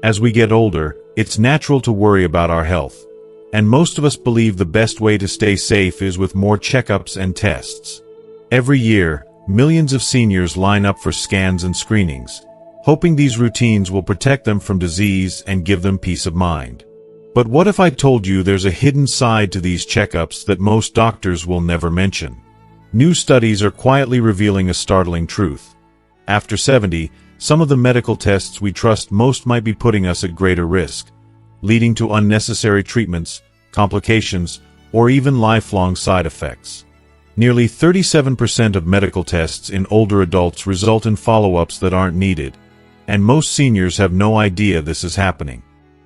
As we get older, it's natural to worry about our health. And most of us believe the best way to stay safe is with more checkups and tests. Every year, millions of seniors line up for scans and screenings, hoping these routines will protect them from disease and give them peace of mind. But what if I told you there's a hidden side to these checkups that most doctors will never mention? New studies are quietly revealing a startling truth. After 70, some of the medical tests we trust most might be putting us at greater risk, leading to unnecessary treatments, complications, or even lifelong side effects. Nearly 37% of medical tests in older adults result in follow-ups that aren't needed, and most seniors have no idea this is happening.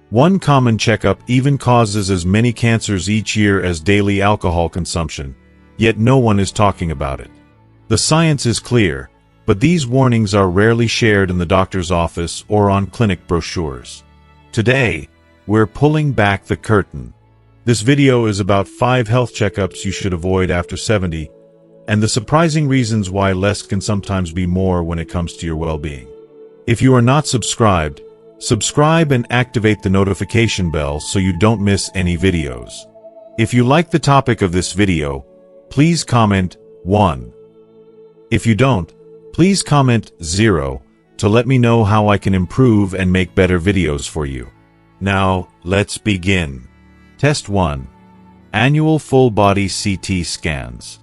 One common checkup even causes as many cancers each year as daily alcohol consumption, yet no one is talking about it. The science is clear, but these warnings are rarely shared in the doctor's office or on clinic brochures. Today, we're pulling back the curtain. This video is about 5 health checkups you should avoid after 70, and the surprising reasons why less can sometimes be more when it comes to your well-being. If you are not subscribed, subscribe and activate the notification bell so you don't miss any videos. If you like the topic of this video, please comment 1. If you don't, please comment 0 to let me know how I can improve and make better videos for you. Now, let's begin. Test 1. Annual full-body CT scans.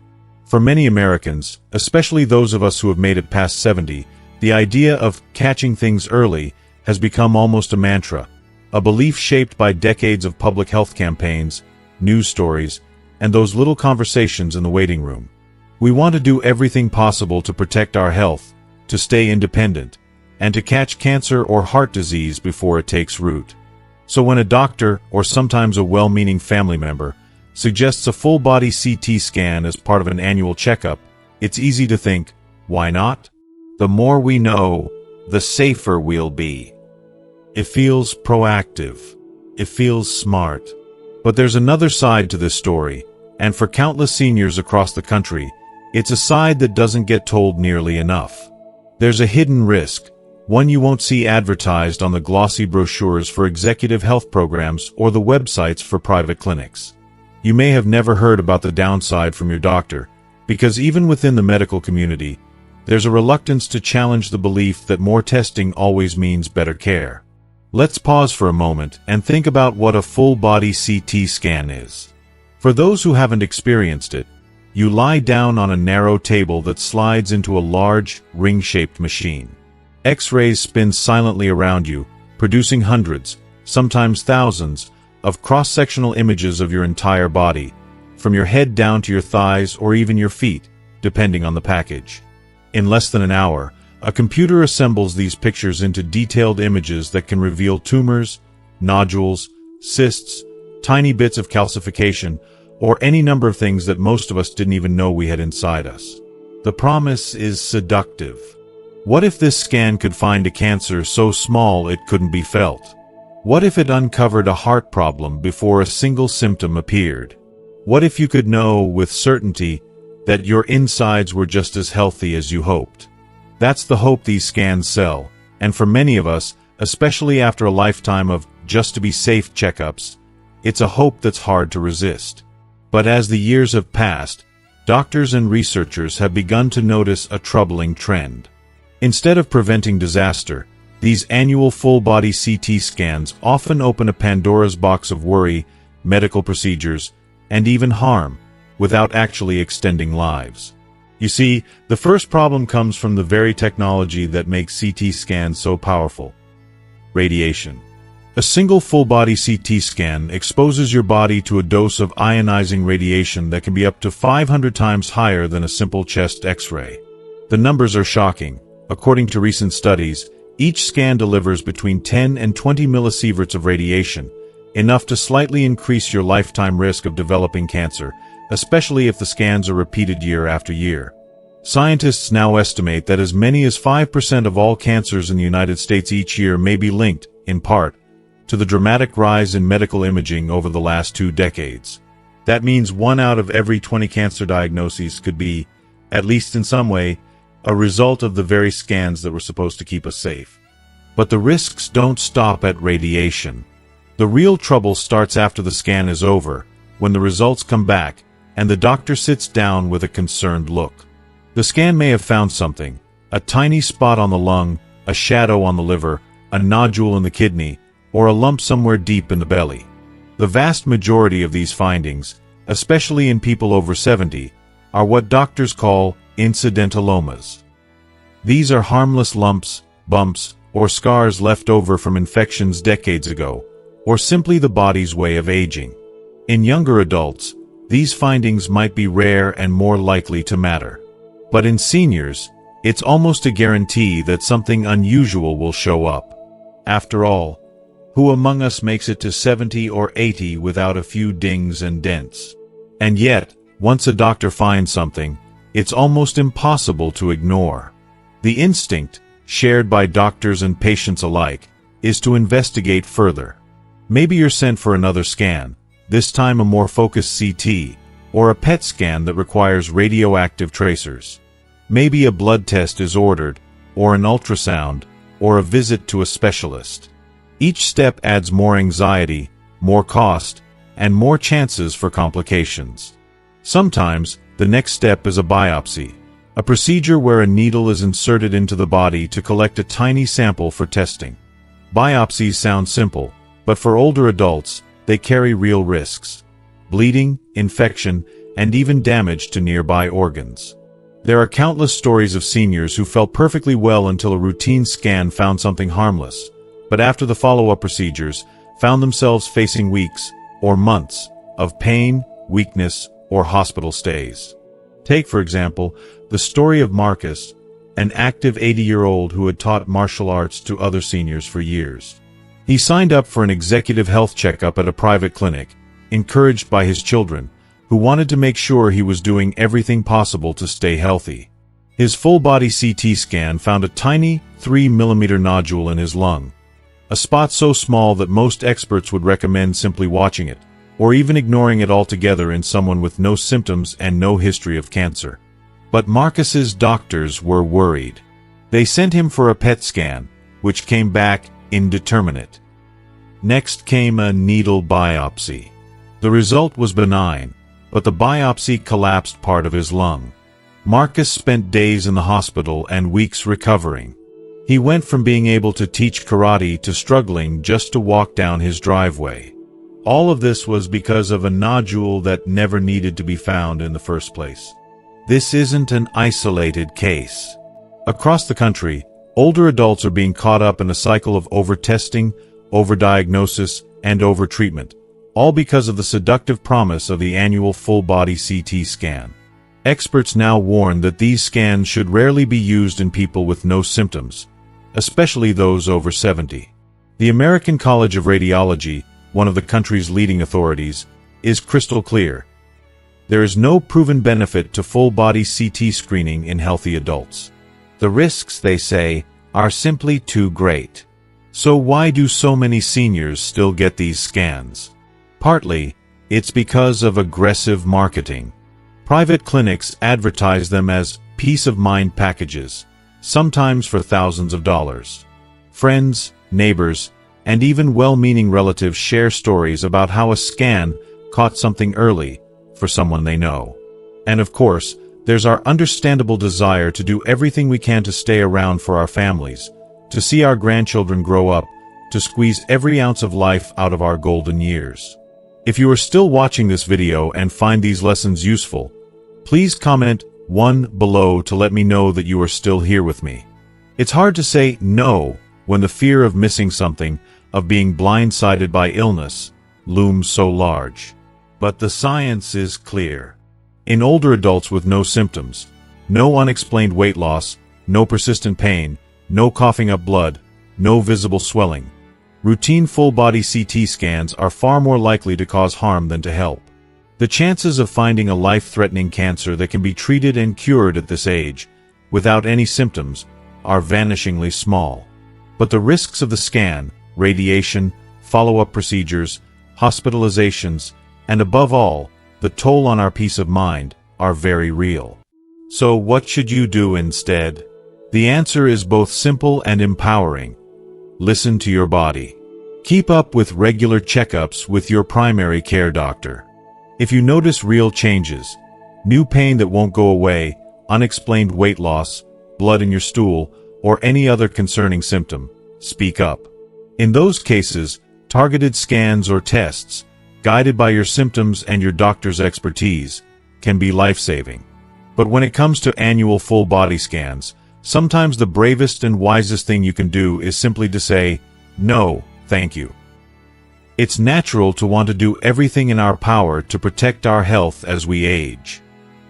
For many Americans, especially those of us who have made it past 70, the idea of catching things early has become almost a mantra, a belief shaped by decades of public health campaigns, news stories, and those little conversations in the waiting room. We want to do everything possible to protect our health, to stay independent, and to catch cancer or heart disease before it takes root. So when a doctor, or sometimes a well-meaning family member, suggests a full-body CT scan as part of an annual checkup, it's easy to think, why not? The more we know, the safer we'll be. It feels proactive. It feels smart. But there's another side to this story, and for countless seniors across the country, it's a side that doesn't get told nearly enough. There's a hidden risk, one you won't see advertised on the glossy brochures for executive health programs or the websites for private clinics. You may have never heard about the downside from your doctor, because even within the medical community, there's a reluctance to challenge the belief that more testing always means better care. Let's pause for a moment and think about what a full-body CT scan is. For those who haven't experienced it, you lie down on a narrow table that slides into a large, ring-shaped machine. X-rays spin silently around you, producing hundreds, sometimes thousands, of cross-sectional images of your entire body, from your head down to your thighs or even your feet, depending on the package. In less than an hour, a computer assembles these pictures into detailed images that can reveal tumors, nodules, cysts, tiny bits of calcification, or any number of things that most of us didn't even know we had inside us. The promise is seductive. What if this scan could find a cancer so small it couldn't be felt? What if it uncovered a heart problem before a single symptom appeared? What if you could know with certainty that your insides were just as healthy as you hoped? That's the hope these scans sell, and for many of us, especially after a lifetime of just-to-be-safe checkups, it's a hope that's hard to resist. But as the years have passed, doctors and researchers have begun to notice a troubling trend. Instead of preventing disaster, these annual full-body CT scans often open a Pandora's box of worry, medical procedures, and even harm, without actually extending lives. You see, the first problem comes from the very technology that makes CT scans so powerful: radiation. A single full-body CT scan exposes your body to a dose of ionizing radiation that can be up to 500 times higher than a simple chest X-ray. The numbers are shocking. According to recent studies, each scan delivers between 10 and 20 millisieverts of radiation, enough to slightly increase your lifetime risk of developing cancer, especially if the scans are repeated year after year. Scientists now estimate that as many as 5% of all cancers in the United States each year may be linked, in part, to the dramatic rise in medical imaging over the last 2 decades. That means 1 out of every 20 cancer diagnoses could be, at least in some way, a result of the very scans that were supposed to keep us safe. But the risks don't stop at radiation. The real trouble starts after the scan is over, when the results come back, and the doctor sits down with a concerned look. The scan may have found something: a tiny spot on the lung, a shadow on the liver, a nodule in the kidney, or a lump somewhere deep in the belly. The vast majority of these findings, especially in people over 70, are what doctors call incidentalomas. These are harmless lumps, bumps, or scars left over from infections decades ago, or simply the body's way of aging. In younger adults, these findings might be rare and more likely to matter. But in seniors, it's almost a guarantee that something unusual will show up. After all, who among us makes it to 70 or 80 without a few dings and dents? And yet, once a doctor finds something, it's almost impossible to ignore. The instinct, shared by doctors and patients alike, is to investigate further. Maybe you're sent for another scan, this time a more focused CT, or a PET scan that requires radioactive tracers. Maybe a blood test is ordered, or an ultrasound, or a visit to a specialist. Each step adds more anxiety, more cost, and more chances for complications. Sometimes, the next step is a biopsy, a procedure where a needle is inserted into the body to collect a tiny sample for testing. Biopsies sound simple, but for older adults, they carry real risks: bleeding, infection, and even damage to nearby organs. There are countless stories of seniors who felt perfectly well until a routine scan found something harmless, but after the follow-up procedures, found themselves facing weeks, or months, of pain, weakness, or hospital stays. Take, for example, the story of Marcus, an active 80-year-old who had taught martial arts to other seniors for years. He signed up for an executive health checkup at a private clinic, encouraged by his children, who wanted to make sure he was doing everything possible to stay healthy. His full-body CT scan found a tiny 3-millimeter nodule in his lung, a spot so small that most experts would recommend simply watching it, or even ignoring it altogether in someone with no symptoms and no history of cancer. But Marcus's doctors were worried. They sent him for a PET scan, which came back indeterminate. Next came a needle biopsy. The result was benign, but the biopsy collapsed part of his lung. Marcus spent days in the hospital and weeks recovering. He went from being able to teach karate to struggling just to walk down his driveway. All of this was because of a nodule that never needed to be found in the first place. This isn't an isolated case. Across the country, older adults are being caught up in a cycle of overtesting, overdiagnosis, and overtreatment, all because of the seductive promise of the annual full-body CT scan. Experts now warn that these scans should rarely be used in people with no symptoms, especially those over 70. The American College of Radiology, one of the country's leading authorities, is crystal clear. There is no proven benefit to full-body CT screening in healthy adults. The risks, they say, are simply too great. So why do so many seniors still get these scans? Partly, it's because of aggressive marketing. Private clinics advertise them as peace-of-mind packages, sometimes for thousands of dollars. Friends, neighbors, and even well-meaning relatives share stories about how a scan caught something early for someone they know. And of course, there's our understandable desire to do everything we can to stay around for our families, to see our grandchildren grow up, to squeeze every ounce of life out of our golden years. If you are still watching this video and find these lessons useful, please comment 1 below to let me know that you are still here with me. It's hard to say no when the fear of missing something, of being blindsided by illness, looms so large. But the science is clear. In older adults with no symptoms, no unexplained weight loss, no persistent pain, no coughing up blood, no visible swelling, routine full-body CT scans are far more likely to cause harm than to help. The chances of finding a life-threatening cancer that can be treated and cured at this age, without any symptoms, are vanishingly small. But the risks of the scan, radiation, follow-up procedures, hospitalizations, and above all, the toll on our peace of mind, are very real. So what should you do instead? The answer is both simple and empowering. listen to your body. Keep up with regular checkups with your primary care doctor. If you notice real changes, new pain that won't go away, unexplained weight loss, blood in your stool, or any other concerning symptom, speak up. In those cases, targeted scans or tests, guided by your symptoms and your doctor's expertise, can be life-saving. But when it comes to annual full-body scans, sometimes the bravest and wisest thing you can do is simply to say, "No, thank you." It's natural to want to do everything in our power to protect our health as we age.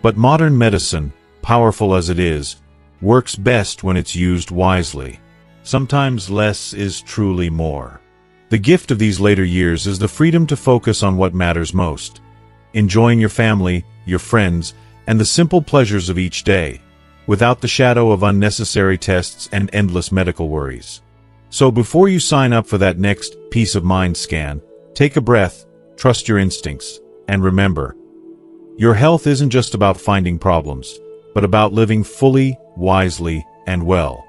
But modern medicine, powerful as it is, works best when it's used wisely. Sometimes less is truly more. The gift of these later years is the freedom to focus on what matters most. Enjoying your family, your friends, and the simple pleasures of each day, without the shadow of unnecessary tests and endless medical worries. So before you sign up for that next peace of mind scan, take a breath, trust your instincts, and remember, your health isn't just about finding problems, but about living fully, wisely, and well.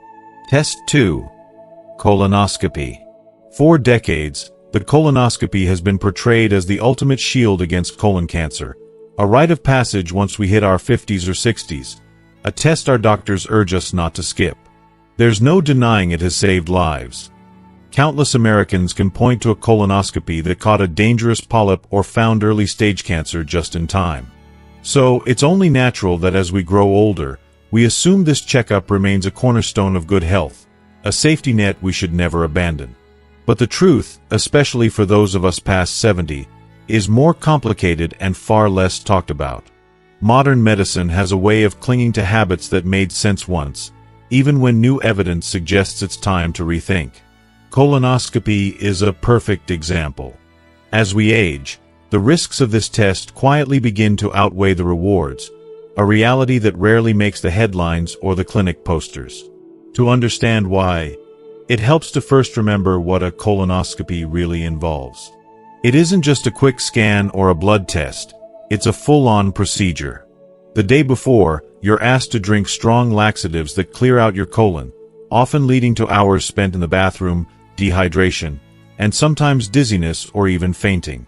Test 2. Colonoscopy. For decades, the colonoscopy has been portrayed as the ultimate shield against colon cancer, a rite of passage once we hit our 50s or 60s, a test our doctors urge us not to skip. There's no denying it has saved lives. Countless Americans can point to a colonoscopy that caught a dangerous polyp or found early-stage cancer just in time. So, it's only natural that as we grow older, we assume this checkup remains a cornerstone of good health, a safety net we should never abandon. But the truth, especially for those of us past 70, is more complicated and far less talked about. Modern medicine has a way of clinging to habits that made sense once, even when new evidence suggests it's time to rethink. Colonoscopy is a perfect example. As we age, the risks of this test quietly begin to outweigh the rewards, a reality that rarely makes the headlines or the clinic posters. To understand why, it helps to first remember what a colonoscopy really involves. It isn't just a quick scan or a blood test, it's a full-on procedure. The day before, you're asked to drink strong laxatives that clear out your colon, often leading to hours spent in the bathroom, dehydration, and sometimes dizziness or even fainting.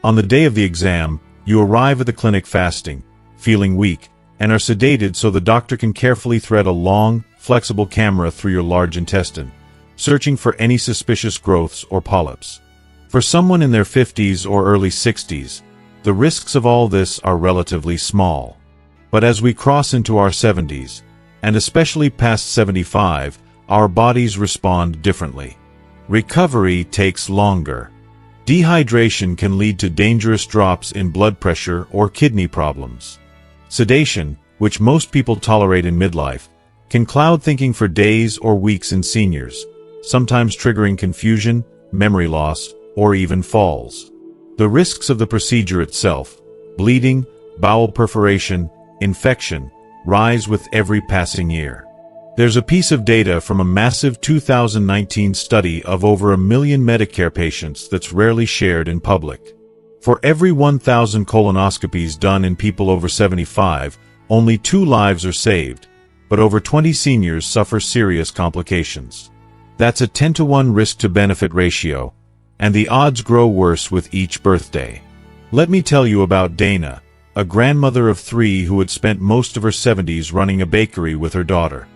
On the day of the exam, you arrive at the clinic fasting, feeling weak, and are sedated so the doctor can carefully thread a long, flexible camera through your large intestine, searching for any suspicious growths or polyps. For someone in their 50s or early 60s, the risks of all this are relatively small. But as we cross into our 70s, and especially past 75, our bodies respond differently. Recovery takes longer. Dehydration can lead to dangerous drops in blood pressure or kidney problems. Sedation, which most people tolerate in midlife, can cloud thinking for days or weeks in seniors, sometimes triggering confusion, memory loss, or even falls. The risks of the procedure itself, bleeding, bowel perforation, infection, rise with every passing year. There's a piece of data from a massive 2019 study of over 1 million Medicare patients that's rarely shared in public. For every 1,000 colonoscopies done in people over 75, only 2 lives are saved, but over 20 seniors suffer serious complications. That's a 10-to-1 risk-to-benefit ratio, and the odds grow worse with each birthday. Let me tell you about Dana, a grandmother of 3 who had spent most of her 70s running a bakery with her daughter.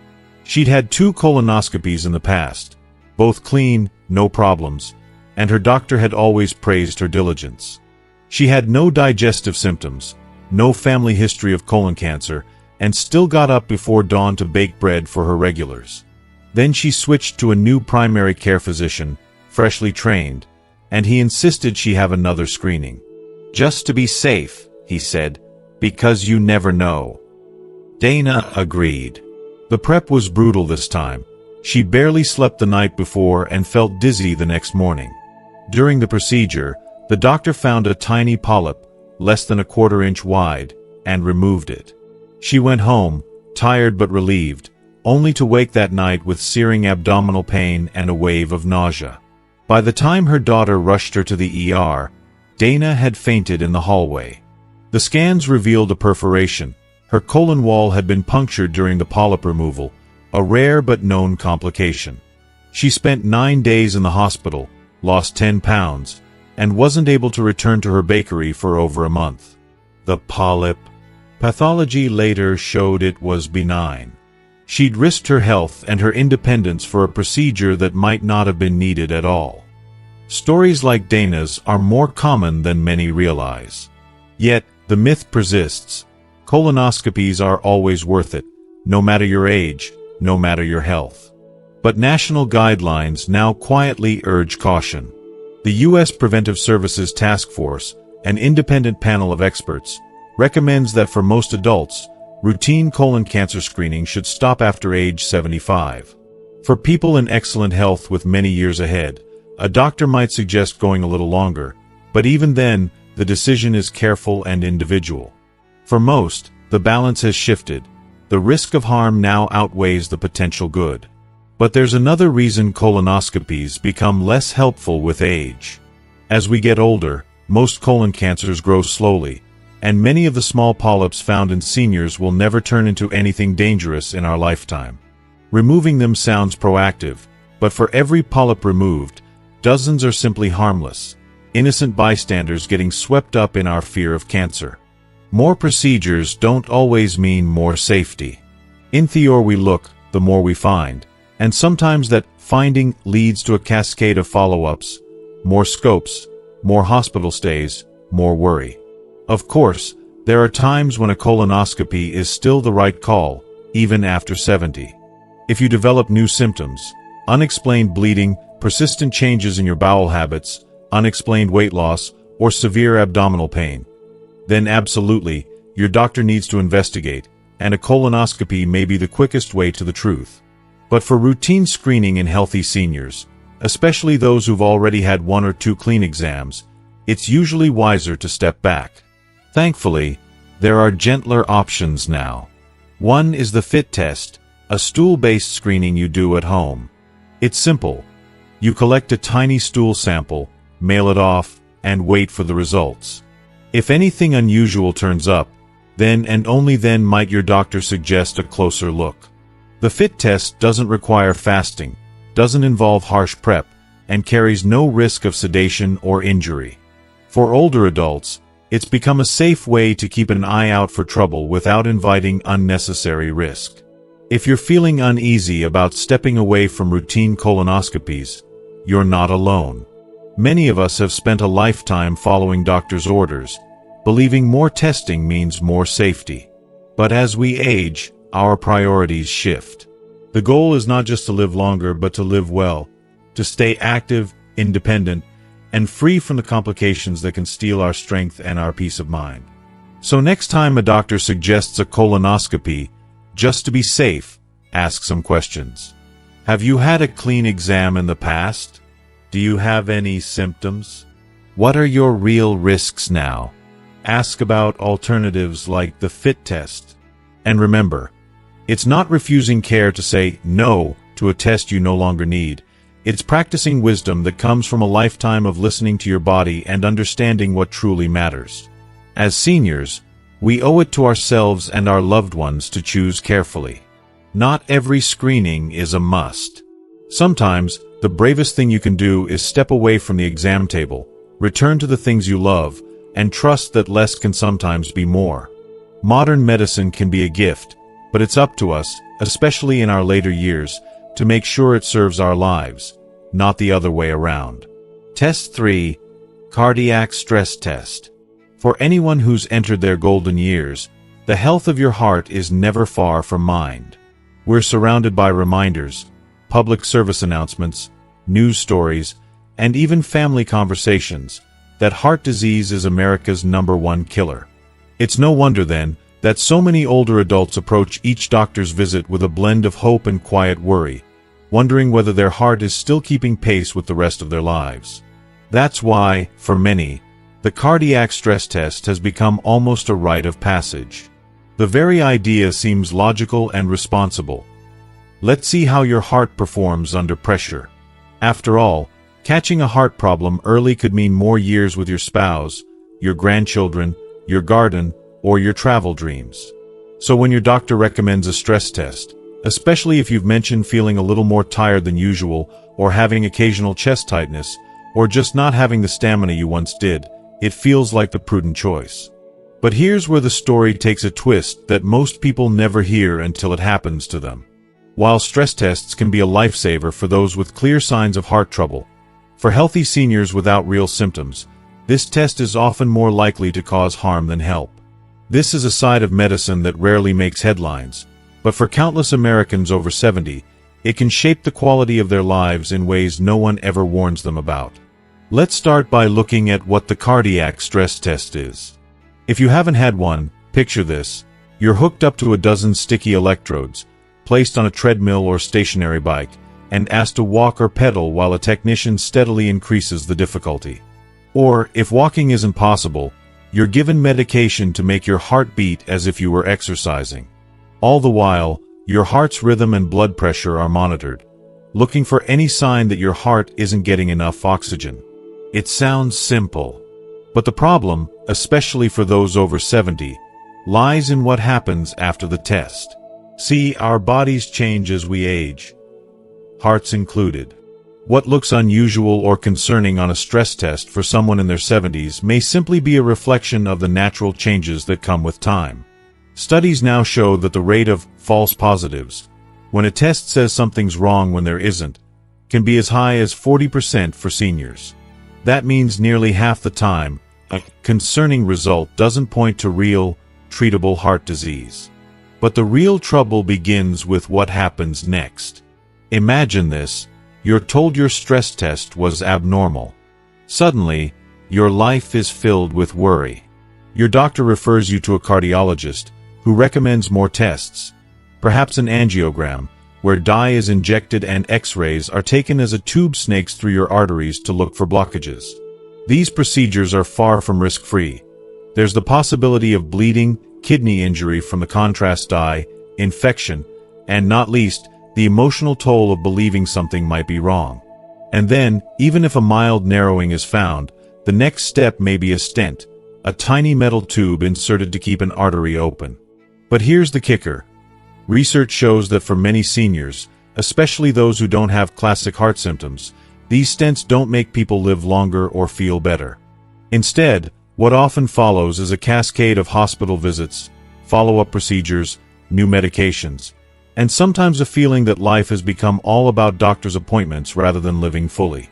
She'd had 2 colonoscopies in the past, both clean, no problems, and her doctor had always praised her diligence. She had no digestive symptoms, no family history of colon cancer, and still got up before dawn to bake bread for her regulars. Then she switched to a new primary care physician, freshly trained, and he insisted she have another screening. "Just to be safe," he said, "because you never know." Dana agreed. The prep was brutal this time. She barely slept the night before and felt dizzy the next morning. During the procedure, the doctor found a tiny polyp, less than a quarter-inch wide, and removed it. She went home, tired but relieved, only to wake that night with searing abdominal pain and a wave of nausea. By the time her daughter rushed her to the ER, Dana had fainted in the hallway. The scans revealed a perforation. Her colon wall had been punctured during the polyp removal, a rare but known complication. She spent 9 days in the hospital, lost 10 pounds, and wasn't able to return to her bakery for over a month. The polyp pathology later showed it was benign. She'd risked her health and her independence for a procedure that might not have been needed at all. Stories like Dana's are more common than many realize. Yet, the myth persists. Colonoscopies are always worth it, no matter your age, no matter your health. But national guidelines now quietly urge caution. The U.S. Preventive Services Task Force, an independent panel of experts, recommends that for most adults, routine colon cancer screening should stop after age 75. For people in excellent health with many years ahead, a doctor might suggest going a little longer, but even then, the decision is careful and individual. For most, the balance has shifted. The risk of harm now outweighs the potential good. But there's another reason colonoscopies become less helpful with age. As we get older, most colon cancers grow slowly, and many of the small polyps found in seniors will never turn into anything dangerous in our lifetime. Removing them sounds proactive, but for every polyp removed, dozens are simply harmless, innocent bystanders getting swept up in our fear of cancer. More procedures don't always mean more safety. In the more we look, the more we find, and sometimes that finding leads to a cascade of follow-ups, more scopes, more hospital stays, more worry. Of course, there are times when a colonoscopy is still the right call, even after 70. If you develop new symptoms, unexplained bleeding, persistent changes in your bowel habits, unexplained weight loss, or severe abdominal pain, then absolutely, your doctor needs to investigate, and a colonoscopy may be the quickest way to the truth. But for routine screening in healthy seniors, especially those who've already had 1 or 2 clean exams, it's usually wiser to step back. Thankfully, there are gentler options now. One is the FIT test, a stool-based screening you do at home. It's simple. You collect a tiny stool sample, mail it off, and wait for the results. If anything unusual turns up, then and only then might your doctor suggest a closer look. The FIT test doesn't require fasting, doesn't involve harsh prep, and carries no risk of sedation or injury. For older adults, it's become a safe way to keep an eye out for trouble without inviting unnecessary risk. If you're feeling uneasy about stepping away from routine colonoscopies, you're not alone. Many of us have spent a lifetime following doctors' orders, believing more testing means more safety. But as we age, our priorities shift. The goal is not just to live longer, but to live well, to stay active, independent, and free from the complications that can steal our strength and our peace of mind. So next time a doctor suggests a colonoscopy, just to be safe, ask some questions. Have you had a clean exam in the past? Do you have any symptoms? What are your real risks now? Ask about alternatives like the FIT test. And remember, it's not refusing care to say no to a test you no longer need. It's practicing wisdom that comes from a lifetime of listening to your body and understanding what truly matters. As seniors, we owe it to ourselves and our loved ones to choose carefully. Not every screening is a must. Sometimes, the bravest thing you can do is step away from the exam table, return to the things you love, and trust that less can sometimes be more. Modern medicine can be a gift, but it's up to us, especially in our later years, to make sure it serves our lives, not the other way around. Test 3. Cardiac Stress Test. For anyone who's entered their golden years, the health of your heart is never far from mind. We're surrounded by reminders, public service announcements, news stories, and even family conversations that heart disease is America's #1 killer. It's no wonder, then, that so many older adults approach each doctor's visit with a blend of hope and quiet worry, wondering whether their heart is still keeping pace with the rest of their lives. That's why, for many, the cardiac stress test has become almost a rite of passage. The very idea seems logical and responsible. Let's see how your heart performs under pressure. After all, catching a heart problem early could mean more years with your spouse, your grandchildren, your garden, or your travel dreams. So when your doctor recommends a stress test, especially if you've mentioned feeling a little more tired than usual, or having occasional chest tightness, or just not having the stamina you once did. It feels like the prudent choice. But here's where the story takes a twist that most people never hear until it happens to them. While stress tests can be a lifesaver for those with clear signs of heart trouble, for healthy seniors without real symptoms, this test is often more likely to cause harm than help. This is a side of medicine that rarely makes headlines, but for countless Americans over 70, it can shape the quality of their lives in ways no one ever warns them about. Let's start by looking at what the cardiac stress test is. If you haven't had one, picture this. You're hooked up to a dozen sticky electrodes, placed on a treadmill or stationary bike, and asked to walk or pedal while a technician steadily increases the difficulty. Or, if walking isn't possible, you're given medication to make your heart beat as if you were exercising. All the while, your heart's rhythm and blood pressure are monitored, looking for any sign that your heart isn't getting enough oxygen. It sounds simple. But the problem, especially for those over 70, lies in what happens after the test. See, our bodies change as we age, hearts included. What looks unusual or concerning on a stress test for someone in their 70s may simply be a reflection of the natural changes that come with time. Studies now show that the rate of false positives, when a test says something's wrong when there isn't, can be as high as 40% for seniors. That means nearly half the time, a concerning result doesn't point to real, treatable heart disease. But the real trouble begins with what happens next. Imagine this. You're told your stress test was abnormal. Suddenly, your life is filled with worry. Your doctor refers you to a cardiologist, who recommends more tests, perhaps an angiogram, where dye is injected and X-rays are taken as a tube snakes through your arteries to look for blockages. These procedures are far from risk-free. There's the possibility of bleeding, kidney injury from the contrast dye, infection, and not least, the emotional toll of believing something might be wrong. And then, even if a mild narrowing is found, the next step may be a stent, a tiny metal tube inserted to keep an artery open. But here's the kicker. Research shows that for many seniors, especially those who don't have classic heart symptoms, these stents don't make people live longer or feel better. Instead, what often follows is a cascade of hospital visits, follow-up procedures, new medications, and sometimes a feeling that life has become all about doctor's appointments rather than living fully.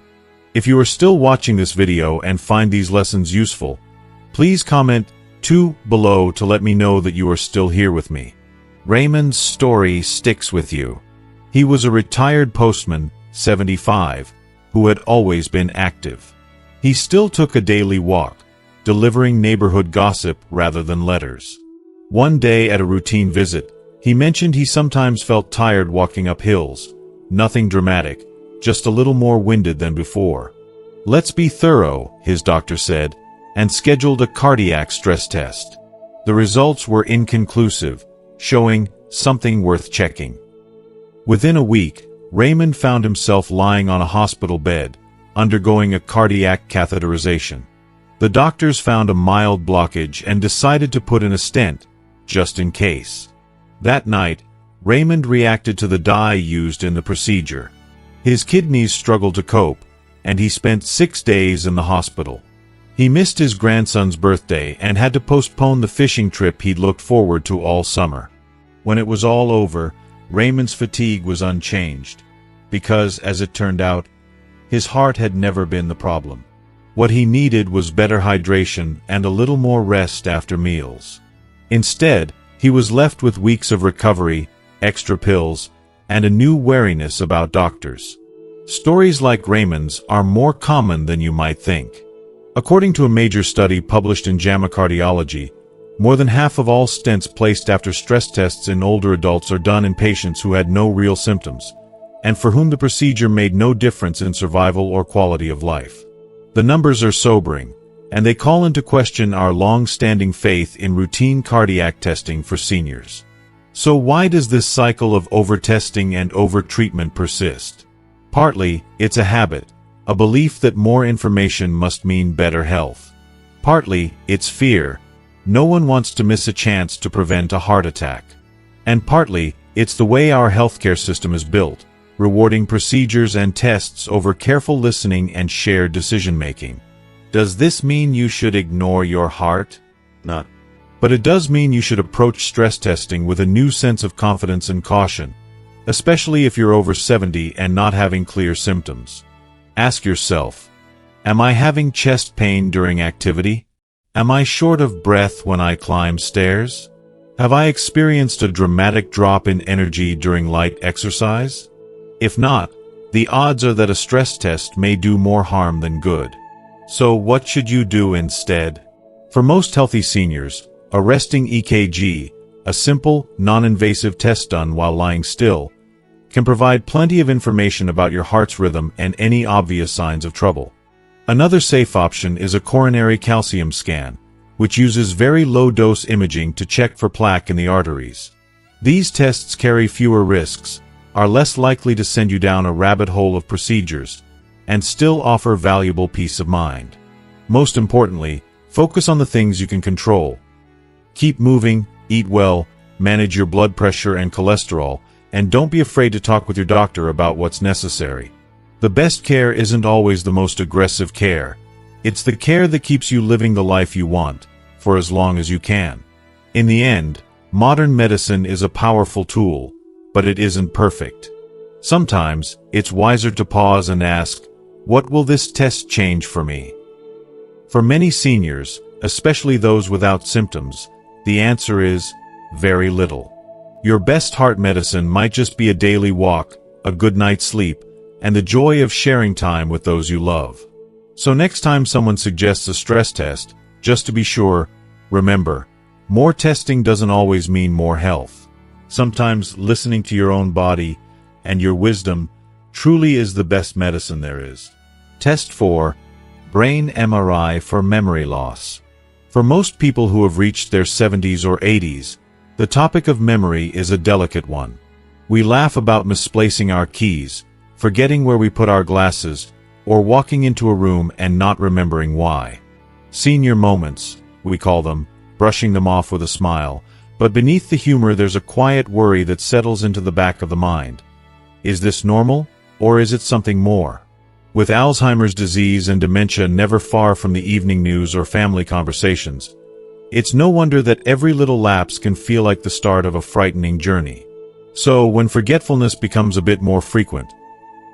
If you are still watching this video and find these lessons useful, please comment 2 below to let me know that you are still here with me. Raymond's story sticks with you. He was a retired postman, 75, who had always been active. He still took a daily walk, delivering neighborhood gossip rather than letters. One day at a routine visit, he mentioned he sometimes felt tired walking up hills. Nothing dramatic, just a little more winded than before. "Let's be thorough," his doctor said, and scheduled a cardiac stress test. The results were inconclusive, showing something worth checking. Within a week, Raymond found himself lying on a hospital bed, undergoing a cardiac catheterization. The doctors found a mild blockage and decided to put in a stent, just in case. That night, Raymond reacted to the dye used in the procedure. His kidneys struggled to cope, and he spent 6 days in the hospital. He missed his grandson's birthday and had to postpone the fishing trip he'd looked forward to all summer. When it was all over, Raymond's fatigue was unchanged, because, as it turned out, his heart had never been the problem. What he needed was better hydration and a little more rest after meals. Instead, he was left with weeks of recovery, extra pills, and a new wariness about doctors. Stories like Raymond's are more common than you might think. According to a major study published in JAMA Cardiology, more than half of all stents placed after stress tests in older adults are done in patients who had no real symptoms, and for whom the procedure made no difference in survival or quality of life. The numbers are sobering, and they call into question our long-standing faith in routine cardiac testing for seniors. So why does this cycle of overtesting and overtreatment persist? Partly, it's a habit, a belief that more information must mean better health. Partly, it's fear. No one wants to miss a chance to prevent a heart attack. And partly, It's the way our healthcare system is built, rewarding procedures and tests over careful listening and shared decision-making. Does this mean you should ignore your heart? Not. But it does mean you should approach stress testing with a new sense of confidence and caution, especially if you're over 70 and not having clear symptoms. Ask yourself, am I having chest pain during activity? Am I short of breath when I climb stairs? Have I experienced a dramatic drop in energy during light exercise? If not, the odds are that a stress test may do more harm than good. So what should you do instead? For most healthy seniors, a resting EKG, a simple, non-invasive test done while lying still, can provide plenty of information about your heart's rhythm and any obvious signs of trouble. Another safe option is a coronary calcium scan, which uses very low-dose imaging to check for plaque in the arteries. These tests carry fewer risks, are less likely to send you down a rabbit hole of procedures, and still offer valuable peace of mind. Most importantly, focus on the things you can control. Keep moving, eat well, manage your blood pressure and cholesterol, and don't be afraid to talk with your doctor about what's necessary. The best care isn't always the most aggressive care. It's the care that keeps you living the life you want, for as long as you can. In the end, modern medicine is a powerful tool, but it isn't perfect. Sometimes, it's wiser to pause and ask, what will this test change for me? For many seniors, especially those without symptoms, the answer is very little. Your best heart medicine might just be a daily walk, a good night's sleep, and the joy of sharing time with those you love. So next time someone suggests a stress test, just to be sure, remember, more testing doesn't always mean more health. Sometimes listening to your own body and your wisdom truly is the best medicine there is. Test 4. Brain MRI for memory loss. For most people who have reached their 70s or 80s, the topic of memory is a delicate one. We laugh about misplacing our keys, forgetting where we put our glasses, or walking into a room and not remembering why. Senior moments, we call them, brushing them off with a smile, but beneath the humor there's a quiet worry that settles into the back of the mind. Is this normal, or is it something more? With Alzheimer's disease and dementia never far from the evening news or family conversations, it's no wonder that every little lapse can feel like the start of a frightening journey. So, when forgetfulness becomes a bit more frequent,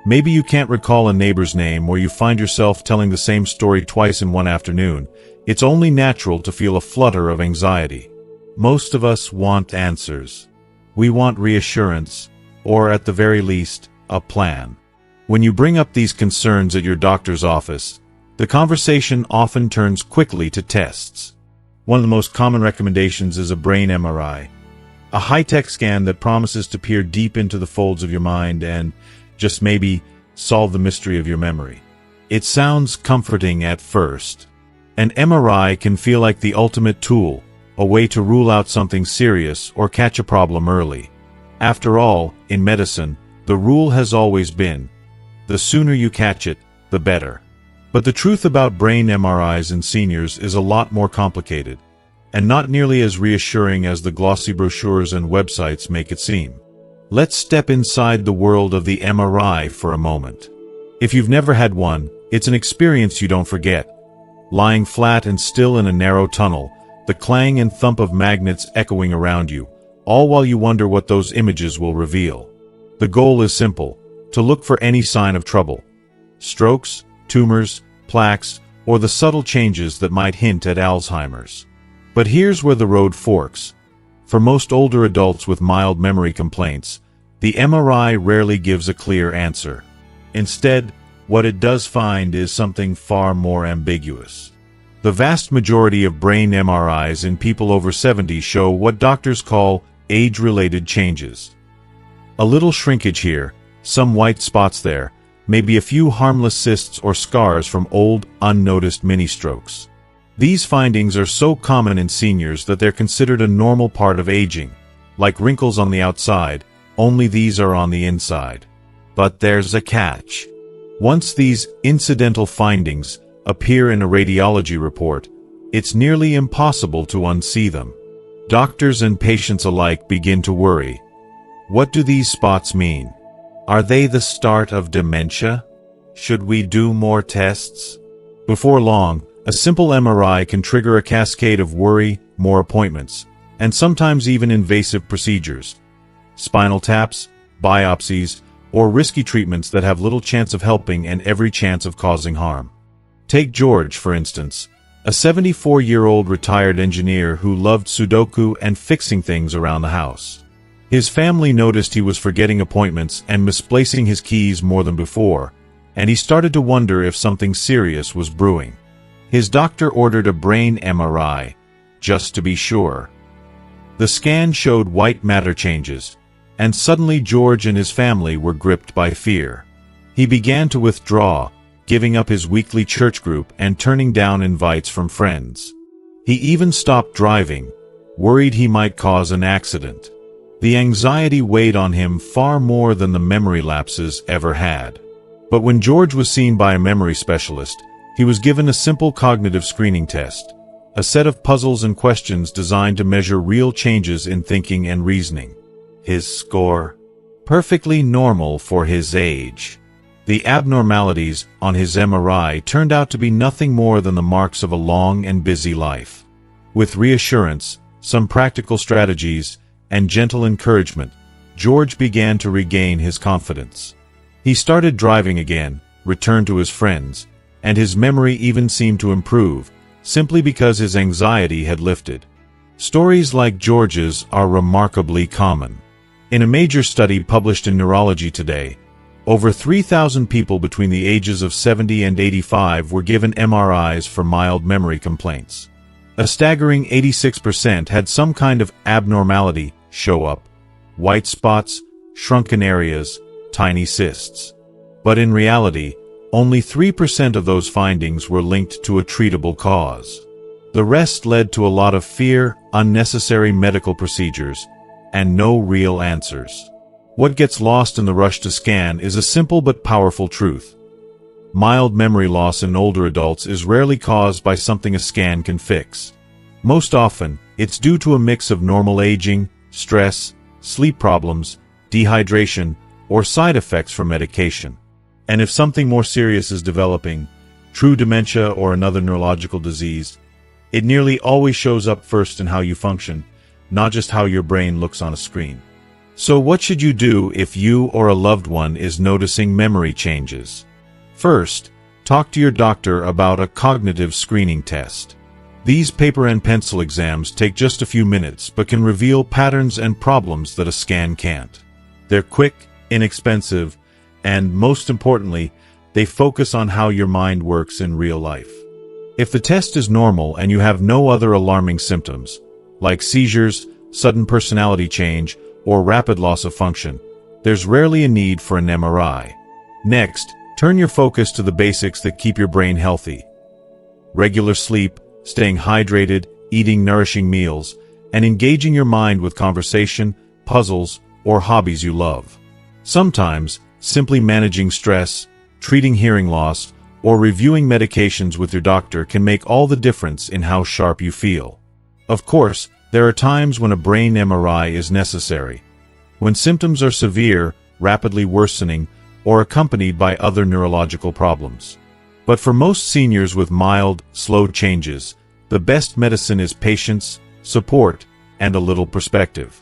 maybe you can't recall a neighbor's name or you find yourself telling the same story twice in one afternoon, it's only natural to feel a flutter of anxiety. Most of us want answers. We want reassurance, or at the very least, a plan. When you bring up these concerns at your doctor's office, the conversation often turns quickly to tests. One of the most common recommendations is a brain MRI, a high-tech scan that promises to peer deep into the folds of your mind and, just maybe, solve the mystery of your memory. It sounds comforting at first. An MRI can feel like the ultimate tool, a way to rule out something serious or catch a problem early. After all, in medicine, the rule has always been, the sooner you catch it, the better. But the truth about brain MRIs in seniors is a lot more complicated, and not nearly as reassuring as the glossy brochures and websites make it seem. Let's step inside the world of the MRI for a moment. If you've never had one, it's an experience you don't forget. Lying flat and still in a narrow tunnel, the clang and thump of magnets echoing around you, all while you wonder what those images will reveal. The goal is simple, to look for any sign of trouble. Strokes, tumors, plaques, or the subtle changes that might hint at Alzheimer's. But here's where the road forks. For most older adults with mild memory complaints, the MRI rarely gives a clear answer. Instead, what it does find is something far more ambiguous. The vast majority of brain MRIs in people over 70 show what doctors call age-related changes. A little shrinkage here, some white spots there, maybe a few harmless cysts or scars from old, unnoticed mini-strokes. These findings are so common in seniors that they're considered a normal part of aging. Like wrinkles on the outside, only these are on the inside. But there's a catch. Once these incidental findings appear in a radiology report, it's nearly impossible to unsee them. Doctors and patients alike begin to worry. What do these spots mean? Are they the start of dementia? Should we do more tests? Before long, a simple MRI can trigger a cascade of worry, more appointments, and sometimes even invasive procedures. Spinal taps, biopsies, or risky treatments that have little chance of helping and every chance of causing harm. Take George, for instance, a 74-year-old retired engineer who loved Sudoku and fixing things around the house. His family noticed he was forgetting appointments and misplacing his keys more than before, and he started to wonder if something serious was brewing. His doctor ordered a brain MRI, just to be sure. The scan showed white matter changes, and suddenly George and his family were gripped by fear. He began to withdraw, giving up his weekly church group and turning down invites from friends. He even stopped driving, worried he might cause an accident. The anxiety weighed on him far more than the memory lapses ever had. But when George was seen by a memory specialist, he was given a simple cognitive screening test, a set of puzzles and questions designed to measure real changes in thinking and reasoning. His score? Perfectly normal for his age. The abnormalities on his MRI turned out to be nothing more than the marks of a long and busy life. With reassurance, some practical strategies, and gentle encouragement, George began to regain his confidence. He started driving again, returned to his friends, and his memory even seemed to improve, simply because his anxiety had lifted. Stories like George's are remarkably common. In a major study published in Neurology Today, over 3,000 people between the ages of 70 and 85 were given MRIs for mild memory complaints. A staggering 86% had some kind of abnormality show up: white spots, shrunken areas, tiny cysts. But in reality, only 3% of those findings were linked to a treatable cause. The rest led to a lot of fear, unnecessary medical procedures, and no real answers. What gets lost in the rush to scan is a simple but powerful truth. Mild memory loss in older adults is rarely caused by something a scan can fix. Most often, it's due to a mix of normal aging, stress, sleep problems, dehydration, or side effects from medication. And if something more serious is developing, true dementia or another neurological disease, it nearly always shows up first in how you function, not just how your brain looks on a screen. So what should you do if you or a loved one is noticing memory changes? First, talk to your doctor about a cognitive screening test. These paper and pencil exams take just a few minutes but can reveal patterns and problems that a scan can't. They're quick, inexpensive, and most importantly, they focus on how your mind works in real life. If the test is normal and you have no other alarming symptoms, like seizures, sudden personality change, or rapid loss of function, there's rarely a need for an MRI. Next, turn your focus to the basics that keep your brain healthy. Regular sleep, staying hydrated, eating nourishing meals, and engaging your mind with conversation, puzzles, or hobbies you love. Sometimes, simply managing stress, treating hearing loss, or reviewing medications with your doctor can make all the difference in how sharp you feel. Of course, there are times when a brain MRI is necessary, when symptoms are severe, rapidly worsening, or accompanied by other neurological problems. But for most seniors with mild, slow changes, the best medicine is patience, support, and a little perspective.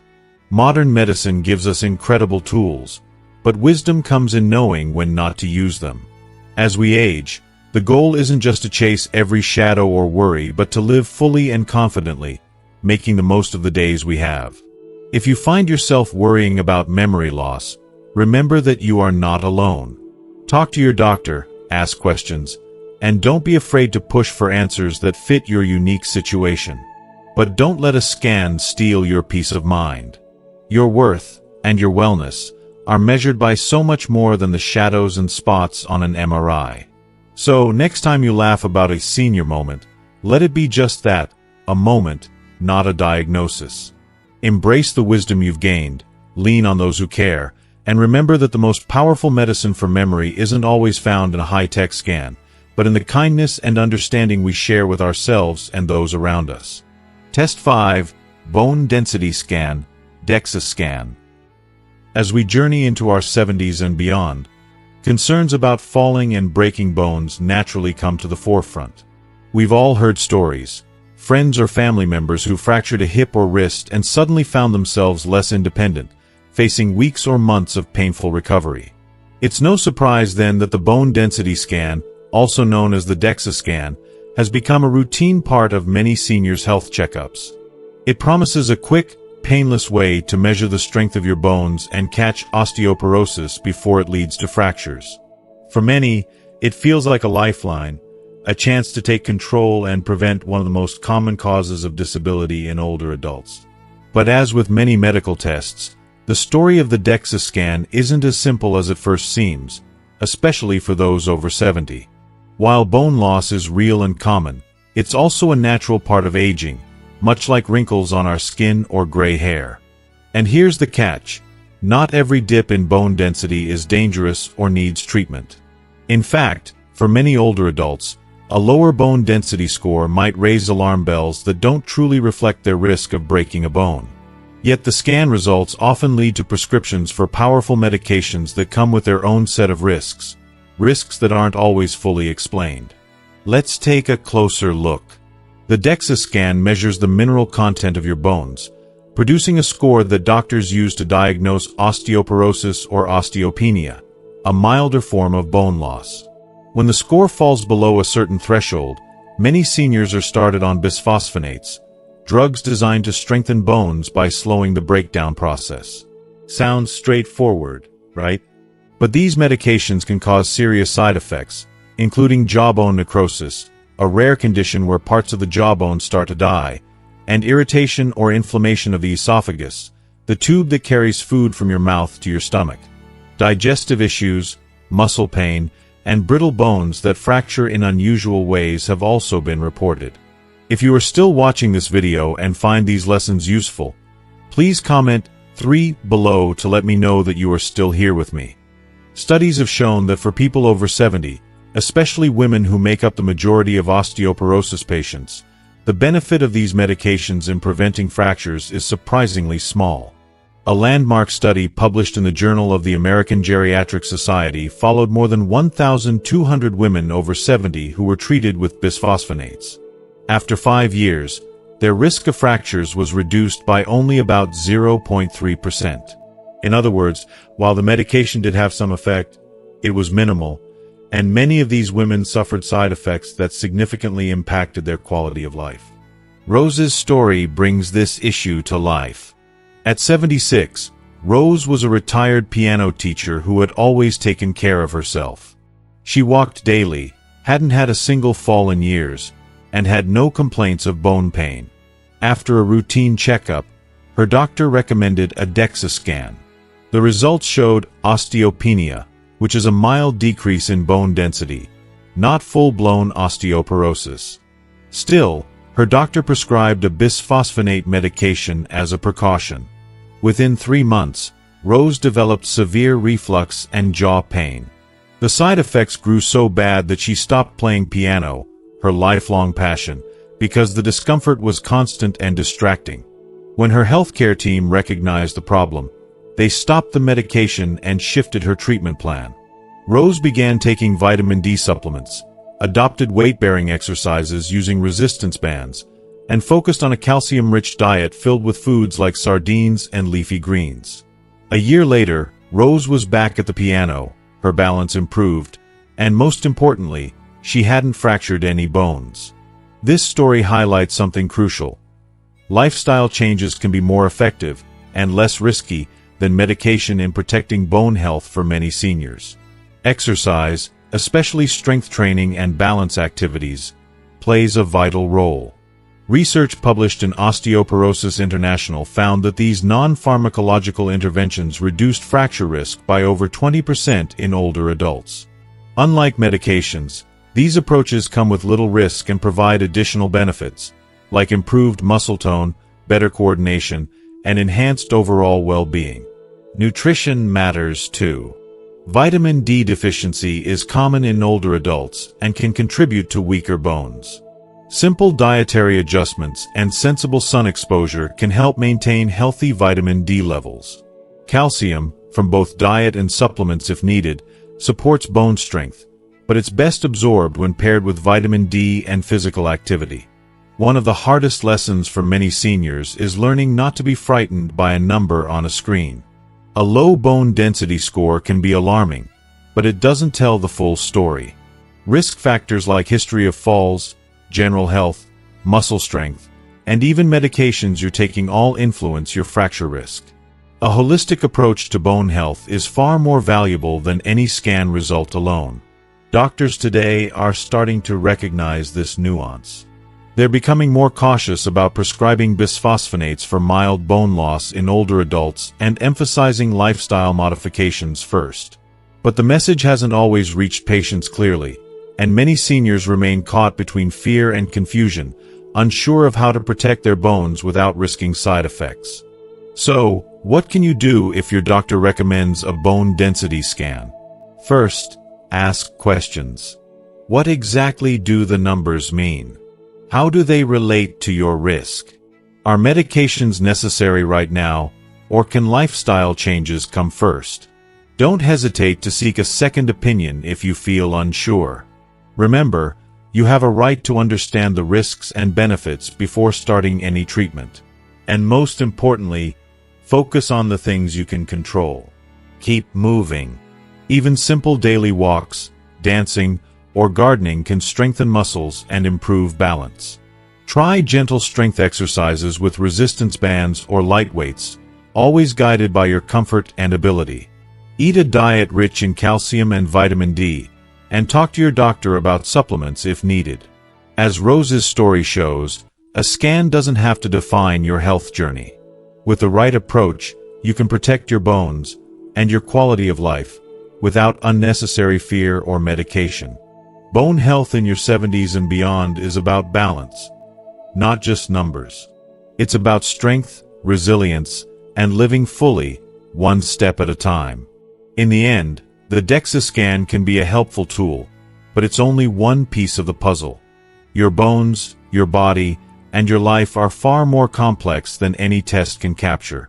Modern medicine gives us incredible tools, but wisdom comes in knowing when not to use them. As we age, the goal isn't just to chase every shadow or worry, but to live fully and confidently, making the most of the days we have. If you find yourself worrying about memory loss, remember that you are not alone. Talk to your doctor, ask questions, and don't be afraid to push for answers that fit your unique situation. But don't let a scan steal your peace of mind. Your worth and your wellness are measured by so much more than the shadows and spots on an MRI. So next time you laugh about a senior moment, let it be just that, a moment, not a diagnosis. Embrace the wisdom you've gained, lean on those who care, and remember that the most powerful medicine for memory isn't always found in a high-tech scan, but in the kindness and understanding we share with ourselves and those around us. Test 5, Bone Density Scan, DEXA Scan. As we journey into our 70s and beyond, concerns about falling and breaking bones naturally come to the forefront. We've all heard stories, friends or family members who fractured a hip or wrist and suddenly found themselves less independent, facing weeks or months of painful recovery. It's no surprise then that the bone density scan, also known as the DEXA scan, has become a routine part of many seniors' health checkups. It promises a quick, painless way to measure the strength of your bones and catch osteoporosis before it leads to fractures. For many, it feels like a lifeline, a chance to take control and prevent one of the most common causes of disability in older adults. But as with many medical tests, the story of the DEXA scan isn't as simple as it first seems, especially for those over 70. While bone loss is real and common, it's also a natural part of aging, much like wrinkles on our skin or gray hair. And here's the catch: not every dip in bone density is dangerous or needs treatment. In fact, for many older adults, a lower bone density score might raise alarm bells that don't truly reflect their risk of breaking a bone. Yet the scan results often lead to prescriptions for powerful medications that come with their own set of risks that aren't always fully explained. Let's take a closer look. The DEXA scan measures the mineral content of your bones, producing a score that doctors use to diagnose osteoporosis or osteopenia, a milder form of bone loss. When the score falls below a certain threshold, many seniors are started on bisphosphonates, drugs designed to strengthen bones by slowing the breakdown process. Sounds straightforward, right? But these medications can cause serious side effects, including jawbone necrosis, a rare condition where parts of the jawbone start to die, and irritation or inflammation of the esophagus, the tube that carries food from your mouth to your stomach. Digestive issues, muscle pain, and brittle bones that fracture in unusual ways have also been reported. If you are still watching this video and find these lessons useful, please comment 3 below to let me know that you are still here with me. Studies have shown that for people over 70, especially women who make up the majority of osteoporosis patients, the benefit of these medications in preventing fractures is surprisingly small. A landmark study published in the Journal of the American Geriatric Society followed more than 1,200 women over 70 who were treated with bisphosphonates. After 5 years, their risk of fractures was reduced by only about 0.3%. In other words, while the medication did have some effect, it was minimal, and many of these women suffered side effects that significantly impacted their quality of life. Rose's story brings this issue to life. At 76, Rose was a retired piano teacher who had always taken care of herself. She walked daily, hadn't had a single fall in years, and had no complaints of bone pain. After a routine checkup, her doctor recommended a DEXA scan. The results showed osteopenia, which is a mild decrease in bone density, not full-blown osteoporosis. Still, her doctor prescribed a bisphosphonate medication as a precaution. Within 3 months, Rose developed severe reflux and jaw pain. The side effects grew so bad that she stopped playing piano, her lifelong passion, because the discomfort was constant and distracting. When her healthcare team recognized the problem, they stopped the medication and shifted her treatment plan. Rose began taking vitamin D supplements, adopted weight-bearing exercises using resistance bands, and focused on a calcium-rich diet filled with foods like sardines and leafy greens. A year later, Rose was back at the piano, her balance improved, and most importantly, she hadn't fractured any bones. This story highlights something crucial. Lifestyle changes can be more effective and less risky than medication in protecting bone health for many seniors. Exercise, especially strength training and balance activities, plays a vital role. Research published in Osteoporosis International found that these non-pharmacological interventions reduced fracture risk by over 20% in older adults. Unlike medications, these approaches come with little risk and provide additional benefits, like improved muscle tone, better coordination, and enhanced overall well-being. Nutrition matters too. Vitamin D deficiency is common in older adults and can contribute to weaker bones. Simple dietary adjustments and sensible sun exposure can help maintain healthy vitamin D levels. Calcium, from both diet and supplements if needed, supports bone strength, but it's best absorbed when paired with vitamin D and physical activity. One of the hardest lessons for many seniors is learning not to be frightened by a number on a screen. A low bone density score can be alarming, but it doesn't tell the full story. Risk factors like history of falls, general health, muscle strength, and even medications you're taking all influence your fracture risk. A holistic approach to bone health is far more valuable than any scan result alone. Doctors today are starting to recognize this nuance. They're becoming more cautious about prescribing bisphosphonates for mild bone loss in older adults and emphasizing lifestyle modifications first. But the message hasn't always reached patients clearly, and many seniors remain caught between fear and confusion, unsure of how to protect their bones without risking side effects. So, what can you do if your doctor recommends a bone density scan? First, ask questions. What exactly do the numbers mean? How do they relate to your risk? Are medications necessary right now, or can lifestyle changes come first? Don't hesitate to seek a second opinion if you feel unsure. Remember, you have a right to understand the risks and benefits before starting any treatment. And most importantly, focus on the things you can control. Keep moving. Even simple daily walks, dancing, or gardening can strengthen muscles and improve balance. Try gentle strength exercises with resistance bands or light weights, always guided by your comfort and ability. Eat a diet rich in calcium and vitamin D, and talk to your doctor about supplements if needed. As Rose's story shows, a scan doesn't have to define your health journey. With the right approach, you can protect your bones and your quality of life without unnecessary fear or medication. Bone health in your 70s and beyond is about balance, not just numbers. It's about strength, resilience, and living fully, one step at a time. In the end, the DEXA scan can be a helpful tool, but it's only one piece of the puzzle. Your bones, your body, and your life are far more complex than any test can capture.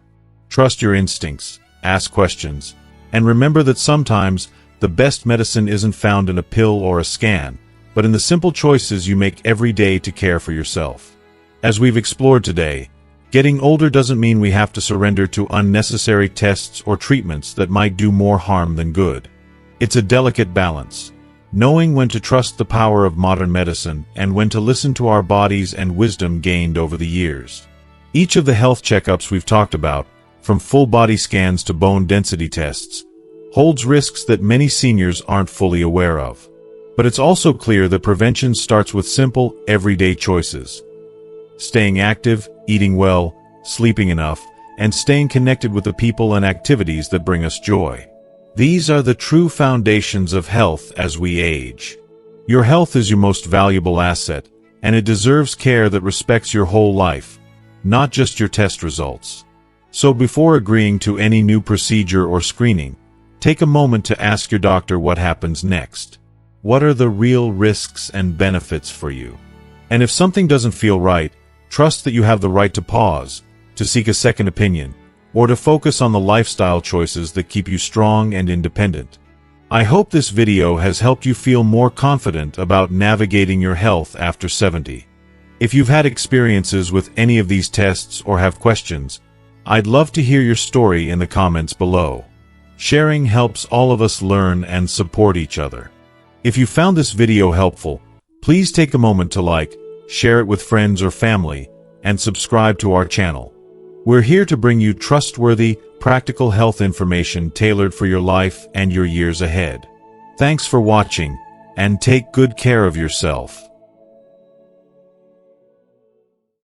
Trust your instincts, ask questions, and remember that sometimes the best medicine isn't found in a pill or a scan, but in the simple choices you make every day to care for yourself. As we've explored today, getting older doesn't mean we have to surrender to unnecessary tests or treatments that might do more harm than good. It's a delicate balance, knowing when to trust the power of modern medicine and when to listen to our bodies and wisdom gained over the years. Each of the health checkups we've talked about, from full body scans to bone density tests, holds risks that many seniors aren't fully aware of. But it's also clear that prevention starts with simple, everyday choices. Staying active, eating well, sleeping enough, and staying connected with the people and activities that bring us joy. These are the true foundations of health as we age. Your health is your most valuable asset, and it deserves care that respects your whole life, not just your test results. So before agreeing to any new procedure or screening, take a moment to ask your doctor what happens next. What are the real risks and benefits for you? And if something doesn't feel right, trust that you have the right to pause, to seek a second opinion, or to focus on the lifestyle choices that keep you strong and independent. I hope this video has helped you feel more confident about navigating your health after 70. If you've had experiences with any of these tests or have questions, I'd love to hear your story in the comments below. Sharing helps all of us learn and support each other. If you found this video helpful, please take a moment to like, share it with friends or family, and subscribe to our channel. We're here to bring you trustworthy, practical health information tailored for your life and your years ahead. Thanks for watching, and take good care of yourself.